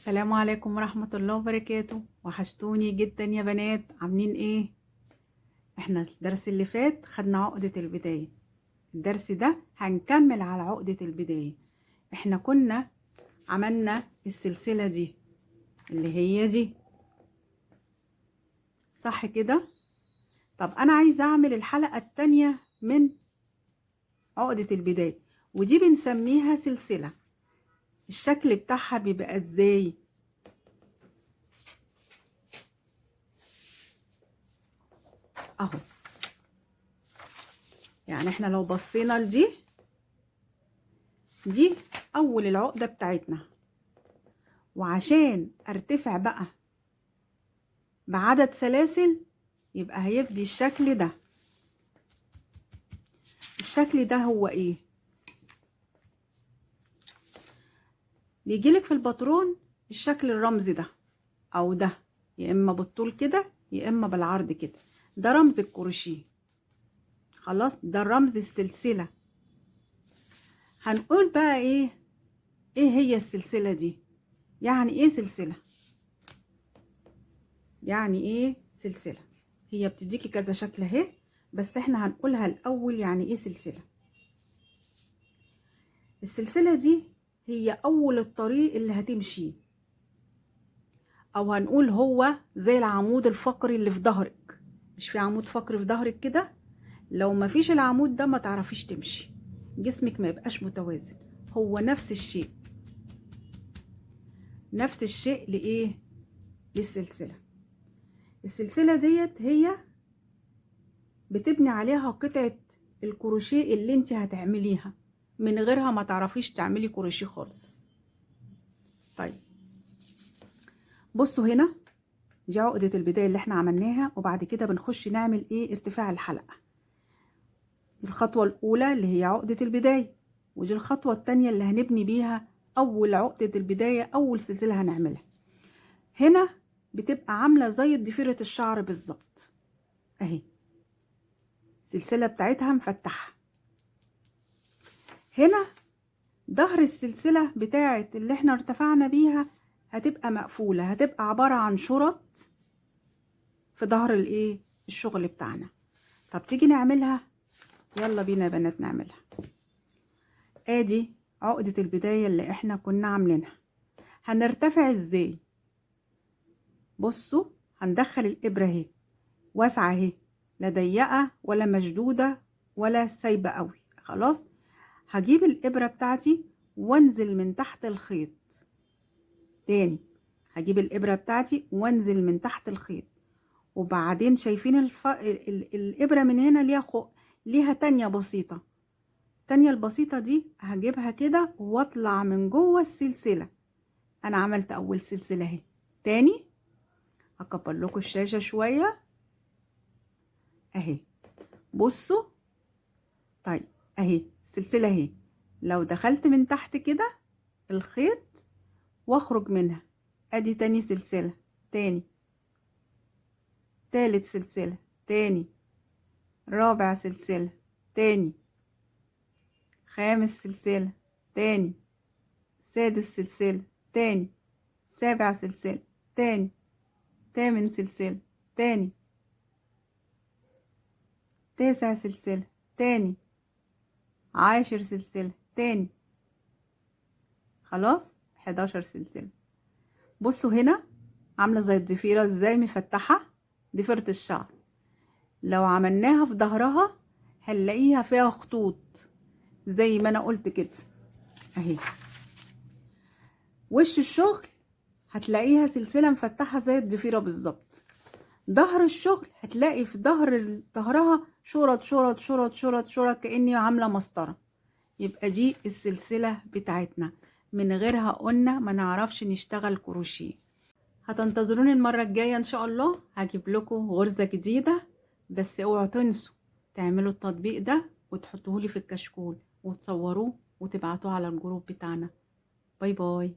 السلام عليكم ورحمة الله وبركاته. وحشتوني جدا يا بنات، عاملين ايه؟ احنا الدرس اللي فات خدنا عقدة البداية. الدرس ده هنكمل على عقدة البداية. احنا كنا عملنا السلسلة دي اللي هي دي، صح كده؟ طب انا عايزة اعمل الحلقة التانية من عقدة البداية، ودي بنسميها سلسلة. الشكل بتاعها بيبقى ازاي؟ اهو، يعني احنا لو بصينا لدي، دي اول العقدة بتاعتنا، وعشان ارتفع بقى بعدد سلاسل يبقى هيبدي الشكل ده. الشكل ده هو ايه؟ بيجيلك في الباترون الشكل الرمزي ده او ده، يا اما بالطول كده يا اما بالعرض كده. ده رمز الكروشيه، خلاص، ده رمز السلسلة. هنقول بقى ايه هي السلسلة دي؟ يعني ايه سلسلة؟ يعني ايه سلسلة؟ هي بتديكي كذا شكل اهي، بس احنا هنقولها الاول يعني ايه سلسلة. السلسلة دي هي اول الطريق اللي هتمشيه، او هنقول هو زي العمود الفقري اللي في ظهرك. مش في عمود فقري في ظهرك كده؟ لو ما فيش العمود ده ما تعرفيش تمشي، جسمك ما يبقاش متوازن. هو نفس الشيء، نفس الشيء لايه؟ للسلسلة. السلسلة ديت هي بتبني عليها قطعة الكروشيه اللي انت هتعمليها، من غيرها ما تعرفيش تعملي كروشيه خالص. طيب بصوا هنا، دي عقدة البداية اللي احنا عملناها، وبعد كده بنخش نعمل ايه؟ ارتفاع الحلقة. الخطوة الأولى اللي هي عقدة البداية، ودي الخطوة التانية اللي هنبني بيها أول عقدة البداية، أول سلسلة هنعملها. هنا بتبقى عاملة زي ضفيرة الشعر بالظبط أهي، السلسلة بتاعتها مفتحة. هنا ظهر السلسلة بتاعت اللي احنا ارتفعنا بيها هتبقى مقفولة، هتبقى عبارة عن شرط في ظهر الايه؟ الشغل بتاعنا. طب تيجي نعملها، يلا بينا يا بنات نعملها. ادي عقدة البداية اللي احنا كنا عاملينها. هنرتفع ازاي؟ بصوا، هندخل الابرة اهي واسعة اهي، لا ضيقة ولا مشدودة ولا سايبة قوي، خلاص. هجيب الابرة بتاعتي وانزل من تحت الخيط تاني. هجيب الابرة بتاعتي وانزل من تحت الخيط، وبعدين شايفين الابرة من هنا ليها تانية بسيطة. التانية البسيطة دي هجيبها كده واطلع من جوه السلسلة. انا عملت اول سلسلة اهي. تاني هكبر لكم الشاشة شوية اهي، بصوا. طيب اهي السلسلة اهي، لو دخلت من تحت كده الخيط واخرج منها، ادي تاني سلسلة، تاني تالت سلسلة، تاني رابع سلسلة، تاني خامس سلسلة، تاني سادس سلسلة، تاني سابع سلسلة، تاني تامن سلسلة، تاني تاسع سلسلة، تاني عاشر سلسلة، تاني خلاص 11 سلسلة. بصوا هنا عاملة زي الضفيرة ازاي مفتحة، ضفيرة الشعر. لو عملناها في ظهرها هنلاقيها فيها خطوط زي ما انا قلت كده اهي. وش الشغل هتلاقيها سلسلة مفتحة زي الضفيرة بالظبط. ظهر الشغل هتلاقي في ظهرها شرط شرط شرط شرط شرط، كأني عاملة مسطرة. يبقى دي السلسلة بتاعتنا، من غيرها قلنا ما نعرفش نشتغل كروشيه. هتنتظروني المرة الجاية ان شاء الله، هجيب لكم غرزة جديدة. بس اوعوا تنسوا تعملوا التطبيق ده وتحطوه لي في الكشكول وتصوروه وتبعتوه على الجروب بتاعنا. باي باي.